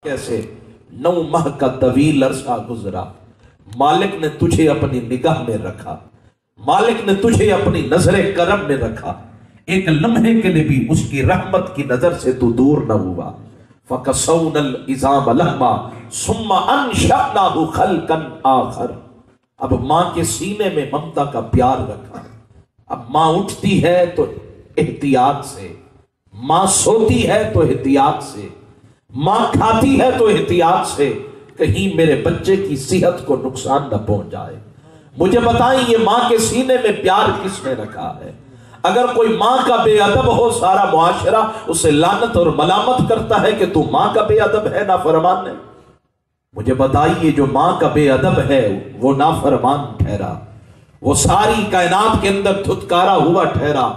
کیسے 9 ماہ کا طویل عرصہ گزرا، مالک نے تجھے اپنی نگاہ میں رکھا، مالک نے تجھے اپنی نظر کرم میں رکھا، ایک لمحے کے لیے بھی اس کی رحمت کی نظر سے تو دور نہ ہوا۔ فَكَسَوْنَا الْعِظَامَ لَحْمًا ثُمَّ أَنشَأْنَاهُ خَلْقًا آخر۔ اب ماں کے سینے میں ممتا کا پیار رکھا۔ اب ماں اٹھتی ہے تو احتیاط سے، ماں سوتی ہے تو احتیاط سے، ماں کھاتی ہے تو احتیاط سے، کہیں میرے بچے کی صحت کو نقصان نہ پہنچ جائے۔ مجھے بتائیں یہ ماں کے سینے میں پیار کس نے رکھا ہے؟ اگر کوئی ماں کا بے ادب ہو، سارا معاشرہ اسے لعنت اور ملامت کرتا ہے کہ تو ماں کا بے ادب ہے، نافرمان ہے۔ مجھے بتائیے جو ماں کا بے ادب ہے وہ نافرمان ٹھہرا، وہ ساری کائنات کے اندر دھتکارا ہوا ٹھہرا،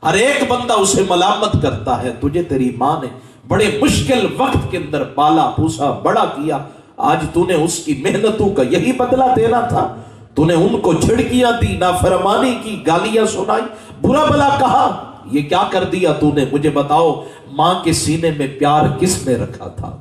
ہر ایک بندہ اسے ملامت کرتا ہے۔ تجھے تیری ماں نے بڑے مشکل وقت کے اندر پالا پوسا بڑا کیا، آج تو نے اس کی محنتوں کا یہی بدلہ دینا تھا؟ تو نے ان کو جھڑکیاں دی، نافرمانی کی، گالیاں سنائی، برا بلا کہا، یہ کیا کر دیا تو نے؟ مجھے بتاؤ ماں کے سینے میں پیار کس نے رکھا تھا؟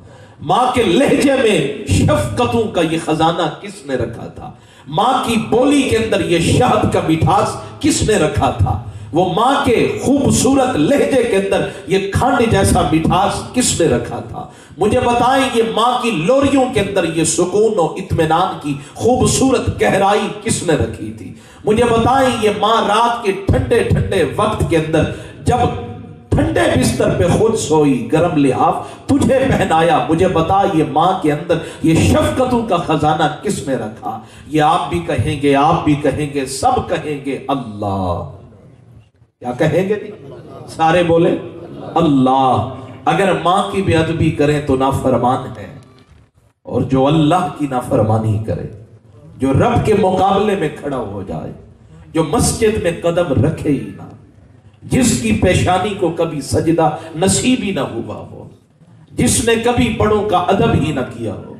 ماں کے لہجے میں شفقتوں کا یہ خزانہ کس نے رکھا تھا؟ ماں کی بولی کے اندر یہ شہد کا مٹھاس کس نے رکھا تھا؟ وہ ماں کے خوبصورت لہجے کے اندر یہ کھنڈ جیسا مٹھاس کس نے رکھا تھا؟ مجھے بتائیں یہ ماں کی لوریوں کے اندر یہ سکون و اطمینان کی خوبصورت گہرائی کس نے رکھی تھی؟ مجھے بتائیں یہ ماں رات کے ٹھنڈے ٹھنڈے وقت کے اندر جب ٹھنڈے بستر پہ خود سوئی، گرم لحاف تجھے پہنایا، مجھے بتا یہ ماں کے اندر یہ شفقتوں کا خزانہ کس نے رکھا؟ یہ آپ بھی کہیں گے، آپ بھی کہیں گے، سب کہیں گے اللہ۔ کیا کہیں گے؟ سارے بولے اللہ۔ اگر ماں کی بے ادبی کریں تو نافرمان ہے، اور جو اللہ کی نافرمانی کرے، جو رب کے مقابلے میں کھڑا ہو جائے، جو مسجد میں قدم رکھے ہی نہ، جس کی پیشانی کو کبھی سجدہ نصیب ہی نہ ہوا ہو، جس نے کبھی بڑوں کا ادب ہی نہ کیا ہو،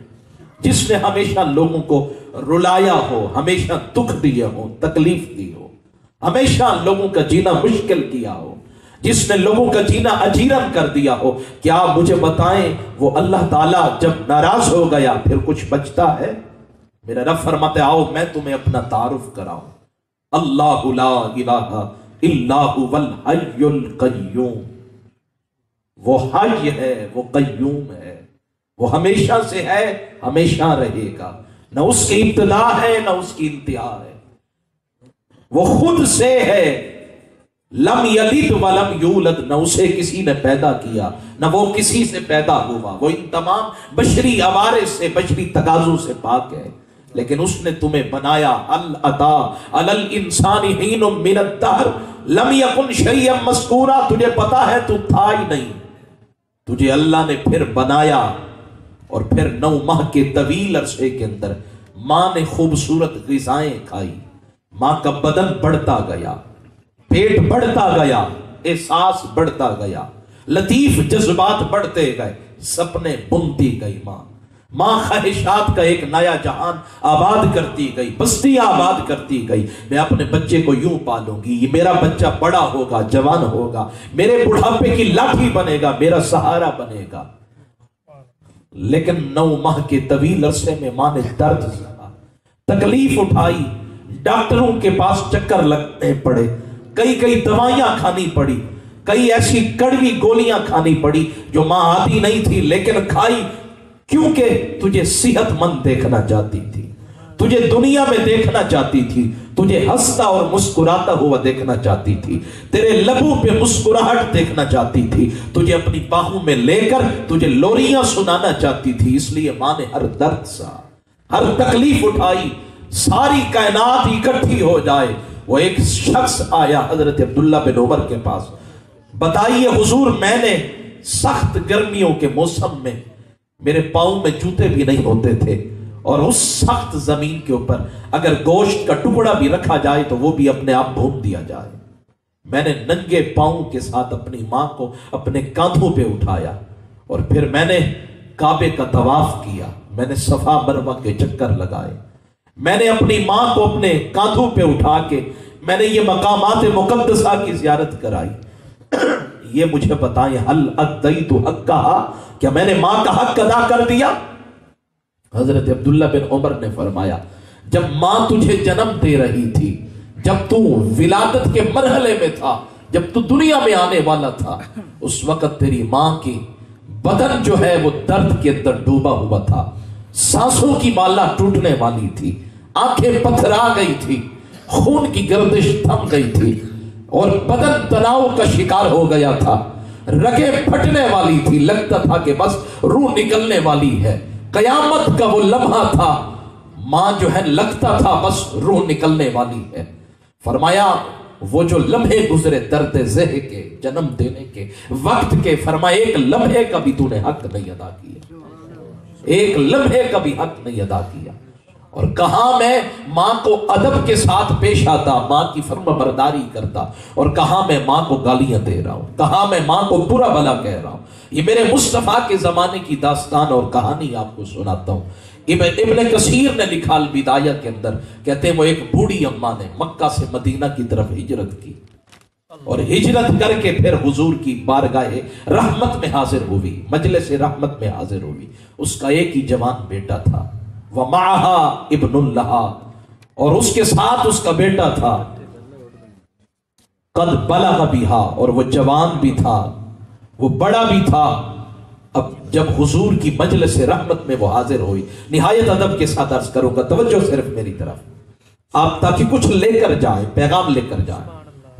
جس نے ہمیشہ لوگوں کو رلایا ہو، ہمیشہ دکھ دیا ہو، تکلیف دی ہو، ہمیشہ لوگوں کا جینا مشکل کیا ہو، جس نے لوگوں کا جینا اجیرن کر دیا ہو، کیا مجھے بتائیں وہ اللہ تعالیٰ جب ناراض ہو گیا پھر کچھ بچتا ہے؟ میرا رب فرماتے آؤ میں تمہیں اپنا تعارف کراؤں، اللہ لا الہ الا هو الحی القیوم۔ وہ حی ہے، وہ قیوم ہے، وہ ہمیشہ سے ہے، ہمیشہ رہے گا، نہ اس کی ابتدا ہے نہ اس کی انتہا ہے، وہ خود سے ہے، لم یلد ولم یولد، نہ اسے کسی نے پیدا کیا نہ وہ کسی سے پیدا ہوا، وہ ان تمام بشری عوارض سے، بشری تقاضوں سے پاک ہے، لیکن اس نے تمہیں بنایا۔ هل اتى علی الانسان حین من الدہر لم یکن شیئا مذکورا، تجھے پتا ہے تو تھا ہی نہیں، تجھے اللہ نے پھر بنایا، اور پھر 9 ماہ کے طویل عرصے کے اندر ماں نے خوبصورت غذائیں کھائی، ماں کا بدن بڑھتا گیا، پیٹ بڑھتا گیا، احساس بڑھتا گیا، لطیف جذبات بڑھتے گئے، سپنے بنتی گئی ماں خواہشات کا ایک نیا جہان آباد کرتی گئی، بستیاں آباد کرتی گئی۔ میں اپنے بچے کو یوں پالوں گی، یہ میرا بچہ بڑا ہوگا، جوان ہوگا، میرے بڑھاپے کی لاٹھی بنے گا، میرا سہارا بنے گا۔ لیکن 9 ماہ کے طویل عرصے میں ماں نے درد سہا، تکلیف اٹھائی، ڈاکٹروں کے پاس چکر لگنے پڑے، کئی دوائیاں کھانی پڑی، کئی ایسی کڑوی گولیاں کھانی پڑی جو ماں عادی نہیں تھی لیکن کھائی، کیونکہ تجھے صحت مند دیکھنا چاہتی تھی، تجھے دنیا میں دیکھنا چاہتی تھی، تجھے ہنستا اور مسکراتا ہوا دیکھنا چاہتی تھی، تیرے لبوں پہ مسکراہٹ دیکھنا چاہتی تھی، تجھے اپنی باہوں میں لے کر تجھے لوریاں سنانا چاہتی تھی۔ اس لیے ماں نے ہر درد سہا، ہر تکلیف اٹھائی، ساری کائنات اکٹھی ہو جائے۔ وہ ایک شخص آیا حضرت عبداللہ بن عمر کے پاس، بتائیے حضور میں نے سخت گرمیوں کے موسم میں میرے پاؤں میں جوتے بھی نہیں ہوتے تھے، اور اس سخت زمین کے اوپر اگر گوشت کا ٹکڑا بھی رکھا جائے تو وہ بھی اپنے آپ بھون دیا جائے، میں نے ننگے پاؤں کے ساتھ اپنی ماں کو اپنے کاندھوں پہ اٹھایا، اور پھر میں نے کعبے کا طواف کیا، میں نے صفا مروہ کے چکر لگائے، میں نے اپنی ماں کو اپنے کاندھوں پہ اٹھا کے میں نے یہ مقامات مقدسہ کی زیارت کرائی۔ یہ مجھے بتائیں ہل ادیت حقھا، کیا میں نے ماں کا حق ادا کر دیا؟ حضرت عبداللہ بن عمر نے فرمایا جب ماں تجھے جنم دے رہی تھی، جب تو ولادت کے مرحلے میں تھا، جب تو دنیا میں آنے والا تھا، اس وقت تیری ماں کی بدن جو ہے وہ درد کے اندر ڈوبا ہوا تھا، سانسوں کی مالا ٹوٹنے والی تھی، آنکھیں پتھرا گئی تھی، خون کی گردش تھم گئی تھی، اور بدن تناؤ کا شکار ہو گیا تھا، رگیں پھٹنے والی تھی، لگتا تھا کہ بس روح نکلنے والی ہے، قیامت کا وہ لمحہ تھا، ماں جو ہے لگتا تھا بس روح نکلنے والی ہے۔ فرمایا وہ جو لمحے گزرے درد زہ کے، جنم دینے کے وقت کے، فرمایا ایک لمحے کا بھی تو نے حق نہیں ادا کیا، ایک لمحے کا بھی حق نہیں ادا کیا۔ اور کہاں میں ماں کو ادب کے ساتھ پیش آتا، ماں کی فرما برداری کرتا، اور کہاں میں ماں کو گالیاں دے رہا ہوں، کہاں میں ماں کو برا بھلا کہہ رہا ہوں۔ یہ میرے مصطفیٰ کے زمانے کی داستان اور کہانی آپ کو سناتا ہوں۔ ابن کثیر نے لکھا البدایہ کے اندر، کہتے ہیں وہ ایک بوڑھی اماں نے مکہ سے مدینہ کی طرف ہجرت کی، اور ہجرت کر کے پھر حضور کی بارگاہ رحمت میں حاضر ہوئی، مجلس رحمت میں حاضر ہوئی۔ اس کا ایک ہی جوان بیٹا تھا، وَمَعَهَا ابْنٌ لَهَا، اور اس کے ساتھ اس کا بیٹا تھا، قَدْ بَلَغَ بِهَا، اور وہ جوان بھی تھا، وہ بڑا بھی تھا۔ اب جب حضور کی مجلس رحمت میں وہ حاضر ہوئی، نہایت ادب کے ساتھ عرض کروں گا، توجہ صرف میری طرف آپ، تاکہ کچھ لے کر جائیں، پیغام لے کر جائیں۔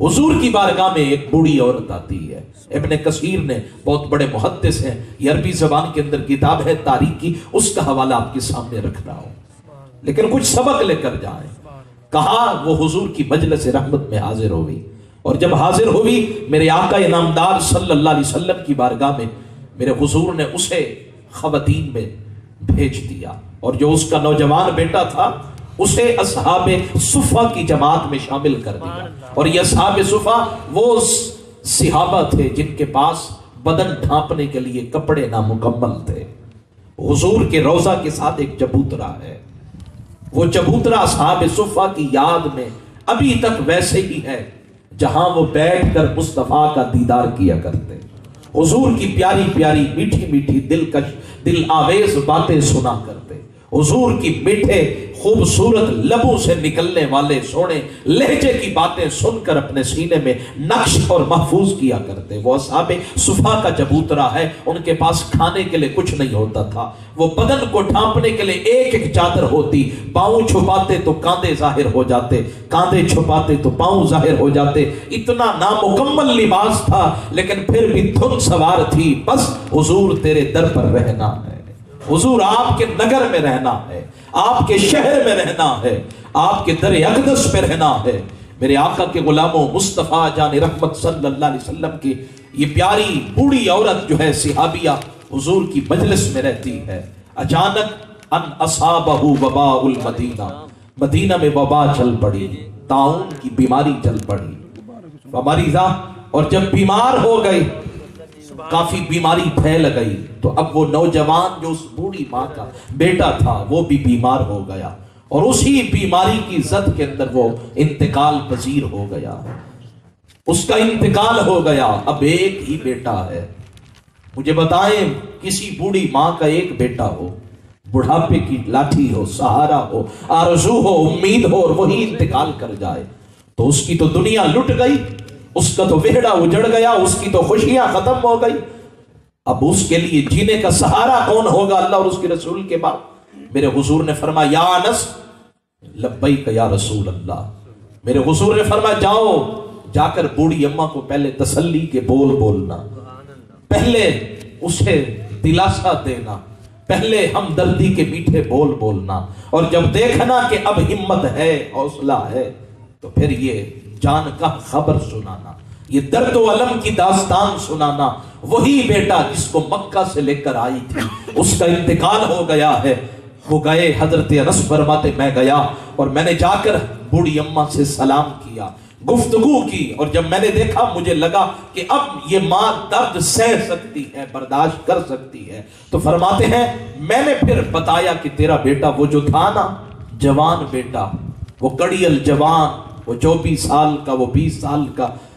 حضور کی بارگاہ میں ایک بوڑھی عورت آتی ہے، ابن کثیر نے، بہت بڑے محدث ہیں، یہ عربی زبان کے اندر کتاب ہے تاریخ کی، اس کا حوالہ آپ کے سامنے رکھ رہا ہوں، لیکن کچھ سبق لے کر جائیں۔ کہا وہ حضور کی مجلس رحمت میں حاضر ہوئی، اور جب حاضر ہوئی میرے آقا انعامدار صلی اللہ علیہ وسلم کی بارگاہ میں، میرے حضور نے اسے خواتین میں بھیج دیا، اور جو اس کا نوجوان بیٹا تھا اسے اصحاب صفہ کی جماعت میں شامل کر دیا۔ اور یہ اصحاب صفہ وہ صحابہ تھے جن کے پاس بدن ڈھانپنے کے لیے کپڑے نامکمل تھے۔ حضور کے روضہ کے ساتھ ایک چبوترا ہے، وہ چبوترا اصحاب صفہ کی یاد میں ابھی تک ویسے ہی ہے جہاں وہ بیٹھ کر مصطفیٰ کا دیدار کیا کرتے، حضور کی پیاری پیاری میٹھی میٹھی دلکش دل آویز باتیں سنا کرتے، حضور کی میٹھے خوبصورت لبوں سے نکلنے والے سونے لہجے کی باتیں سن کر اپنے سینے میں نقش اور محفوظ کیا کرتے۔ وہ اصحاب صفا کا چبوترا ہے، ان کے پاس کھانے کے لیے کچھ نہیں ہوتا تھا، وہ بدن کو ڈھانپنے کے لیے ایک ایک چادر ہوتی، پاؤں چھپاتے تو کاندھے ظاہر ہو جاتے، کاندھے چھپاتے تو پاؤں ظاہر ہو جاتے، اتنا نامکمل لباس تھا، لیکن پھر بھی دھن سوار تھی، بس حضور تیرے در پر رہنا ہے، حضور آپ کے نگر میں رہنا ہے، آپ کے شہر میں رہنا ہے، آپ کے در اقدس پہ رہنا ہے۔ میرے آقا کے غلاموں، مصطفیٰ جان رحمت صلی اللہ علیہ وسلم کی یہ پیاری بوڑھی عورت جو ہے صحابیہ حضور کی مجلس میں رہتی ہے، اچانک ان اصابہ وباء المدینہ، مدینہ میں وبا چل پڑی، طاعون کی بیماری چل پڑی، مریضہ، اور جب بیمار ہو گئی، کافی بیماری پھیل گئی، تو اب وہ نوجوان جو اس بوڑھی ماں کا بیٹا تھا وہ بھی بیمار ہو گیا، اور اسی بیماری کی زد کے اندر وہ انتقال پذیر ہو گیا، اس کا انتقال ہو گیا۔ اب ایک ہی بیٹا ہے، مجھے بتائیں کسی بوڑھی ماں کا ایک بیٹا ہو، بڑھاپے کی لاٹھی ہو، سہارا ہو، آرزو ہو، امید ہو، اور وہی انتقال کر جائے، تو اس کی تو دنیا لٹ گئی، اس کا تو وہڑا اجڑ گیا، اس کی تو خوشیاں ختم ہو گئی۔ اب اس کے لیے جینے کا سہارا کون ہوگا اللہ اور اس کے رسول کے بعد؟ میرے حضور نے فرمایا یا انس لبیک یا رسول اللہ، میرے حضور نے فرمایا جاؤ، جا کر بوڑھی اماں کو پہلے تسلی کے بول بولنا، پہلے اسے دلاسا دینا، پہلے ہمدردی کے میٹھے بول بولنا، اور جب دیکھنا کہ اب ہمت ہے، حوصلہ ہے، تو پھر یہ جان کا خبر سنانا، یہ درد و علم کی داستان سنانا۔ وہی بیٹا جس کو مکہ سے لے کر آئی تھی، اس کا انتقال ہو گیا ہے۔ وہ گئے، حضرت انس فرماتے میں گیا اور میں نے جا کر بوڑھی اماں سے سلام کیا، گفتگو کی، اور جب میں نے دیکھا مجھے لگا کہ اب یہ ماں درد سہ سکتی ہے، برداشت کر سکتی ہے، تو فرماتے ہیں میں نے پھر بتایا کہ تیرا بیٹا وہ جو تھا نا، جوان بیٹا، وہ کڑیل جوان، وہ 24 سال کا، وہ 20 سال کا،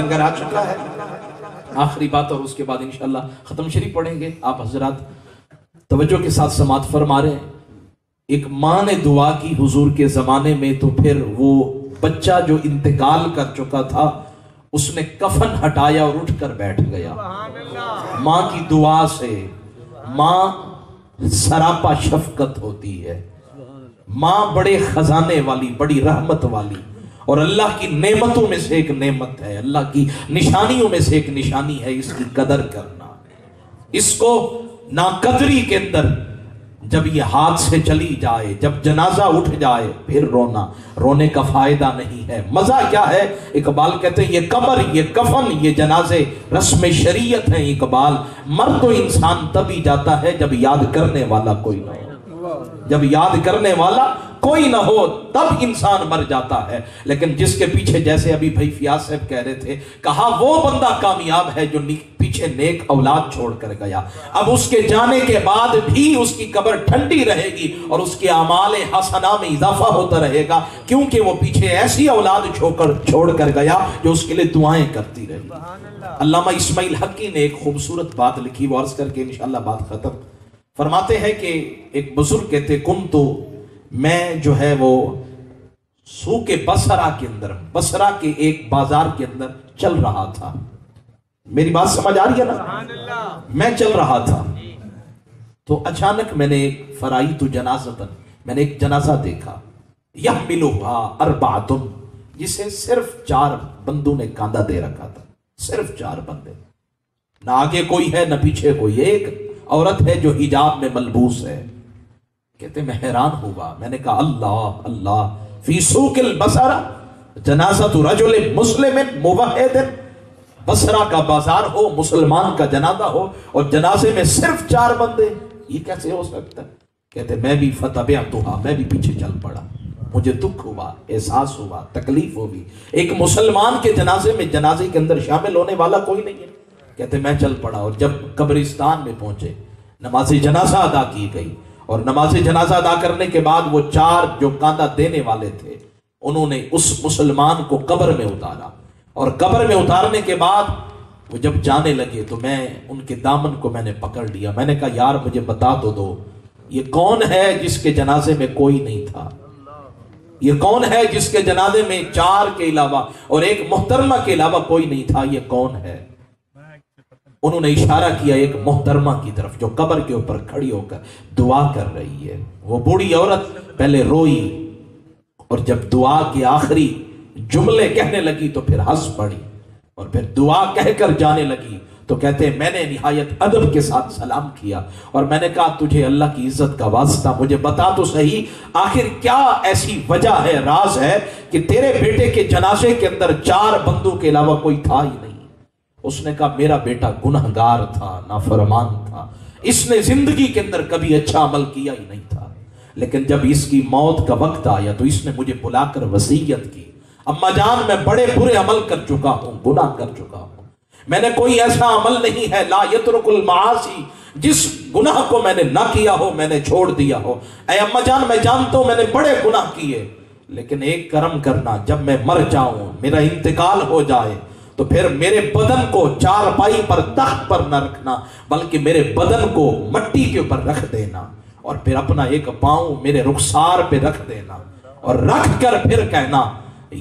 لنگر آ چکا ہے. آخری بات اور اس کے بعد انشاءاللہ ختم شریف پڑھیں گے. آپ حضرات توجہ کے ساتھ سماعت فرما رہے ہیں. ایک ماں نے دعا کی حضور کے زمانے میں، تو پھر وہ بچہ جو انتقال کر چکا تھا اس نے کفن ہٹایا اور اٹھ کر بیٹھ گیا. ماں کی دعا سے. ماں سراپا شفقت ہوتی ہے. ماں بڑے خزانے والی، بڑی رحمت والی، اور اللہ کی نعمتوں میں سے ایک نعمت ہے، اللہ کی نشانیوں میں سے ایک نشانی ہے اس کی قدر کرنا. اس کو ناقدری کے اندر جب یہ ہاتھ سے چلی جائے، جب جنازہ اٹھ جائے، پھر رونا. رونے کا فائدہ نہیں ہے. مزہ کیا ہے؟ اقبال کہتے ہیں یہ قبر، یہ کفن، یہ جنازے رسم شریعت ہیں. اقبال مر تو انسان تبھی جاتا ہے جب یاد کرنے والا کوئی نہ ہو. جب یاد کرنے والا کوئی نہ ہو تب انسان مر جاتا ہے. لیکن جس کے پیچھے، جیسے ابھی بھائی فیاض صاحب کہہ رہے تھے، کہا وہ بندہ کامیاب ہے جو پیچھے نیک اولاد چھوڑ کر گیا. اب اس کے جانے کے بعد بھی اس کی قبر ٹھنڈی رہے گی اور اس کے اعمال حسنہ میں اضافہ ہوتا رہے گا، کیونکہ وہ پیچھے ایسی اولاد چھوڑ کر گیا جو اس کے لیے دعائیں کرتی رہی. علامہ اسماعیل حقی نے ایک خوبصورت بات لکھی، وہ عرض کر کے انشاءاللہ بات ختم. فرماتے ہیں کہ ایک بزرگ کہتے کنتو، میں جو ہے وہ سوق بصرہ کے اندر، بصرہ کے ایک بازار کے اندر چل رہا تھا. میری بات سمجھ آ رہی ہے نا؟ میں چل رہا تھا تو اچانک میں نے ایک فرائیت جنازتن، میں نے ایک جنازہ دیکھا. یحملها اربعۃ، جسے صرف 4 بندوں نے کاندھا دے رکھا تھا. صرف 4 بندے، نہ آگے کوئی ہے نہ پیچھے کوئی. ایک عورت ہے جو حجاب میں ملبوس ہے. کہتے میں حیران ہوا. میں نے کہا اللہ اللہ، فی سوق البصرہ جنازۃ رجل مسلم موحد. بصرہ کا بازار ہو، مسلمان کا جنازہ ہو، اور جنازے میں صرف 4 بندے، یہ کیسے ہو سکتا ہے؟ کہتے میں بھی فتبعتها، میں بھی پیچھے چل پڑا. مجھے دکھ ہوا، احساس ہوا، تکلیف ہوئی. ایک مسلمان کے جنازے میں، جنازے کے اندر شامل ہونے والا کوئی نہیں ہے. کہتے میں چل پڑا، اور جب قبرستان میں پہنچے نماز جنازہ ادا کی گئی، اور نماز جنازہ ادا کرنے کے بعد وہ 4 جو کاندھا دینے والے تھے انہوں نے اس مسلمان کو قبر میں اتارا. اور قبر میں اتارنے کے بعد وہ جب جانے لگے تو میں ان کے دامن کو میں نے پکڑ لیا. میں نے کہا یار مجھے بتا تو دو، یہ کون ہے جس کے جنازے میں کوئی نہیں تھا؟ یہ کون ہے جس کے جنازے میں 4 کے علاوہ اور ایک محترمہ کے علاوہ کوئی نہیں تھا؟ یہ کون ہے؟ انہوں نے اشارہ کیا ایک محترمہ کی طرف جو قبر کے اوپر کھڑی ہو کر دعا کر رہی ہے. وہ بوڑھی عورت پہلے روئی، اور جب دعا کے آخری جملے کہنے لگی تو پھر ہنس پڑی، اور پھر دعا کہہ کر جانے لگی. تو کہتے ہیں میں نے نہایت ادب کے ساتھ سلام کیا، اور میں نے کہا تجھے اللہ کی عزت کا واسطہ مجھے بتا تو صحیح، آخر کیا ایسی وجہ ہے، راز ہے کہ تیرے بیٹے کے جنازے کے اندر 4 بندوں کے علاوہ کوئی تھا ہی نہیں؟ اس نے کہا میرا بیٹا گنہگار تھا، نافرمان تھا، اس نے زندگی کے اندر کبھی اچھا عمل کیا ہی نہیں تھا. لیکن جب اس کی موت کا وقت آیا تو اس نے مجھے بلا کر وصیت کی، اما جان میں بڑے برے عمل کر چکا ہوں، گناہ کر چکا ہوں. میں نے کوئی ایسا عمل نہیں ہے لا یترک المعاصی، جس گناہ کو میں نے نہ کیا ہو میں نے چھوڑ دیا ہو. اے اما جان میں جانتا ہوں میں نے بڑے گناہ کیے، لیکن ایک کرم کرنا، جب میں مر جاؤں، میرا انتقال ہو جائے، تو پھر میرے بدن کو 4 پائی پر تخت پر نہ رکھنا، بلکہ میرے بدن کو مٹی کے اوپر رکھ دینا، اور پھر اپنا ایک پاؤں میرے رخسار پہ رکھ دینا، اور رکھ کر پھر کہنا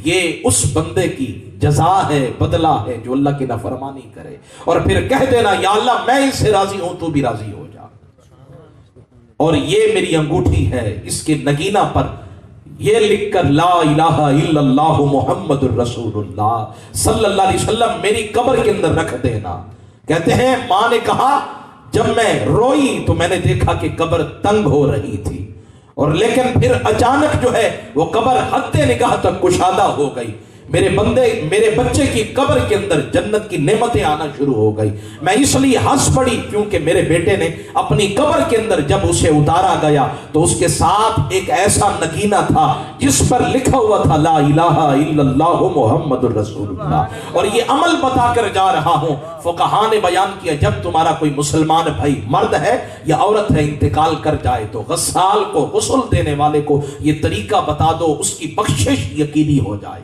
یہ اس بندے کی جزا ہے، بدلہ ہے جو اللہ کی نافرمانی کرے. اور پھر کہہ دینا یا اللہ میں اس سے راضی ہوں، تو بھی راضی ہو جا. اور یہ میری انگوٹھی ہے، اس کے نگینہ پر یہ لکھ کر لا الہ الا اللہ محمد الرسول اللہ صلی اللہ علیہ وسلم میری قبر کے اندر رکھ دینا. کہتے ہیں ماں نے کہا جب میں روئی تو میں نے دیکھا کہ قبر تنگ ہو رہی تھی، اور لیکن پھر اچانک جو ہے وہ قبر حد نگاہ تک کشادہ ہو گئی. میرے بچے کی قبر کے اندر جنت کی نعمتیں آنا شروع ہو گئی. میں اس لیے ہنس پڑی کیونکہ میرے بیٹے نے اپنی قبر کے اندر جب اسے اتارا گیا تو اس کے ساتھ ایک ایسا نگینہ تھا جس پر لکھا ہوا تھا لا الہ الا اللہ محمد الرسول اللہ. اور یہ عمل بتا کر جا رہا ہوں. فقہاء نے بیان کیا جب تمہارا کوئی مسلمان بھائی مرد ہے یا عورت ہے انتقال کر جائے تو غسال کو، غسل دینے والے کو یہ طریقہ بتا دو، اس کی بخشش یقینی ہو جائے.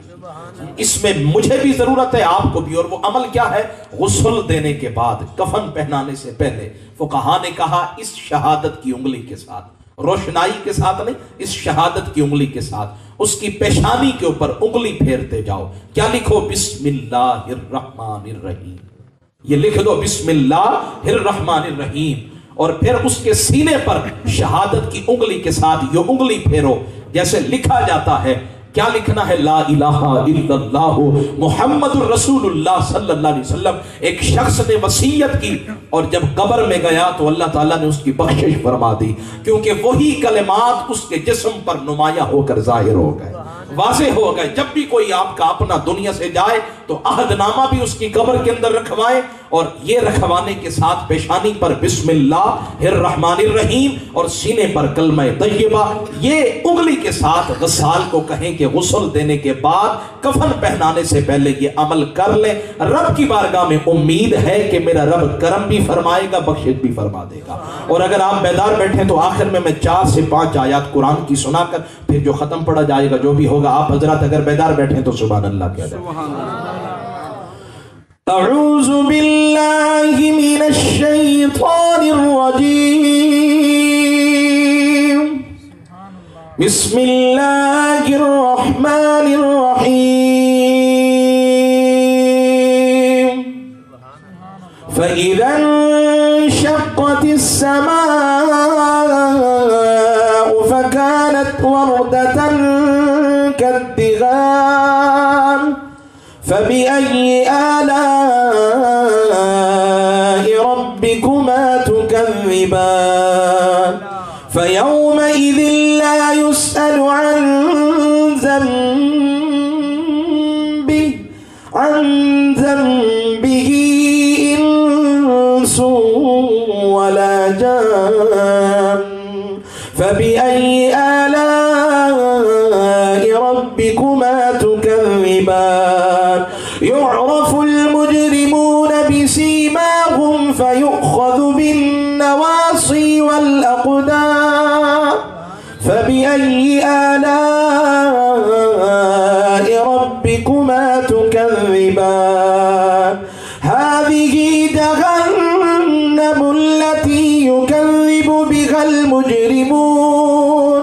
اس میں مجھے بھی ضرورت ہے، آپ کو بھی. اور وہ عمل کیا ہے؟ غسل دینے کے بعد، کفن پہنانے سے پہلے فقہا نے کہا اس شہادت کی انگلی کے ساتھ، روشنائی کے ساتھ نہیں، اس شہادت کی انگلی کے ساتھ اس کی پیشانی کے اوپر انگلی پھیرتے جاؤ. کیا لکھو؟ بسم اللہ الرحمن الرحیم. یہ لکھ دو بسم اللہ الرحمن الرحیم، اور پھر اس کے سینے پر شہادت کی انگلی کے ساتھ یہ انگلی پھیرو. جیسے لکھا جاتا ہے، کیا لکھنا ہے؟ لا الہ الا اللہ محمد الرسول اللہ صلی اللہ علیہ وسلم. ایک شخص نے وصیت کی اور جب قبر میں گیا تو اللہ تعالیٰ نے اس کی بخشش فرما دی، کیونکہ وہی کلمات اس کے جسم پر نمایاں ہو کر ظاہر ہو گئے، واضح ہو گئے. جب بھی کوئی آپ کا اپنا دنیا سے جائے تو عہد نامہ بھی اس کی قبر کے اندر رکھوائے، اور یہ رکھوانے کے ساتھ پیشانی پر بسم اللہ الرحمن الرحیم اور سینے پر کلمہ طیبہ. یہ انگلی کے ساتھ غسال کو کہیں کہ غسل دینے کے بعد کفن پہنانے سے پہلے یہ عمل کر لیں. رب کی بارگاہ میں امید ہے کہ میرا رب کرم بھی فرمائے گا، بخشش بھی فرما دے گا. اور اگر آپ بیدار بیٹھیں تو آخر میں 4 سے 5 آیات قرآن کی سنا کر پھر جو ختم پڑھا جائے گا، جو بھی ہوگا، آپ حضرات اگر بیدار بیٹھیں تو سبحان اللہ کہہ دیں. اعوذ باللہ من الشیطان الرجیم، بسم اللہ الرحمن الرحیم. فَإِذَا انشَقَّتِ السَّمَاءُ فَكَانَتْ وَرْدَةً كَالدِّهَانِ فَبِأَيِّ آلَاءِ رَبِّكُمَا تُكَذِّبَانِ فَيَوْمَئِذٍ لَا يُسْأَلُ عَنْ ذَنبِهِ إِنسٌ وَلَا جَانٌّ فَبِأَيِّ آلَاءِ رَبِّكُمَا تُكَذِّبَانِ يُعْرَفُ الْمُجْرِمُونَ بِسِيمَاهُمْ فَيُؤْخَذُ بِالنَّوَاصِي وَالْأَقْدَامِ فَبِأَيِّ آلَاءِ رَبِّكُمَا تُكَذِّبَانِ هَذِهِ جَهَنَّمُ الَّتِي يُكَذِّبُ بِهَا الْمُجْرِمُونَ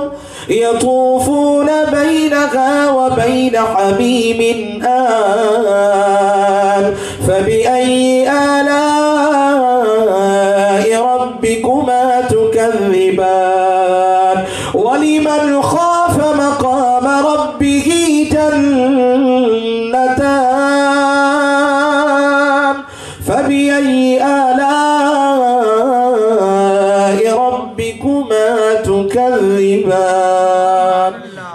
يَطُوفُونَ بَيْنَهَا وَبَيْنَ حَمِيمٍ آنٍ فَبِأَيِّ آلَاءِ رَبِّكُمَا تُكَذِّبَانِ وَلِمَنْ خَافَ مَقَامَ رَبِّهِ جَنَّتَانِ فَبِأَيِّ آلَاءِ رَبِّكُمَا تُكَذِّبَانِ.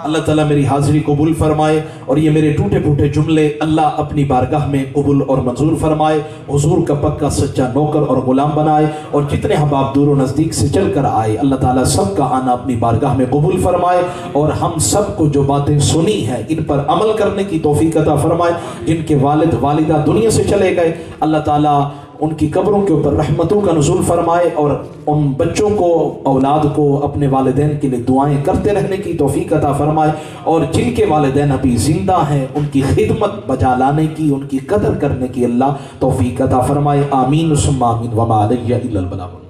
اللہ تعالیٰ میری حاضری قبول فرمائے اور یہ میرے ٹوٹے پھوٹے جملے اللہ اپنی بارگاہ میں قبول اور منظور فرمائے، حضور کا پکا سچا نوکر اور غلام بنائے، اور جتنے احباب دور و نزدیک سے چل کر آئے اللہ تعالیٰ سب کا آنا اپنی بارگاہ میں قبول فرمائے، اور ہم سب کو جو باتیں سنی ہیں ان پر عمل کرنے کی توفیق عطا فرمائے. جن کے والد والدہ دنیا سے چلے گئے اللہ تعالیٰ ان کی قبروں کے اوپر رحمتوں کا نزول فرمائے، اور ان بچوں کو، اولاد کو اپنے والدین کے لیے دعائیں کرتے رہنے کی توفیق عطا فرمائے، اور جن کے والدین ابھی زندہ ہیں ان کی خدمت بجا لانے کی، ان کی قدر کرنے کی اللہ توفیق عطا فرمائے. آمین ثم آمین. وما علیہ الا البلاغ.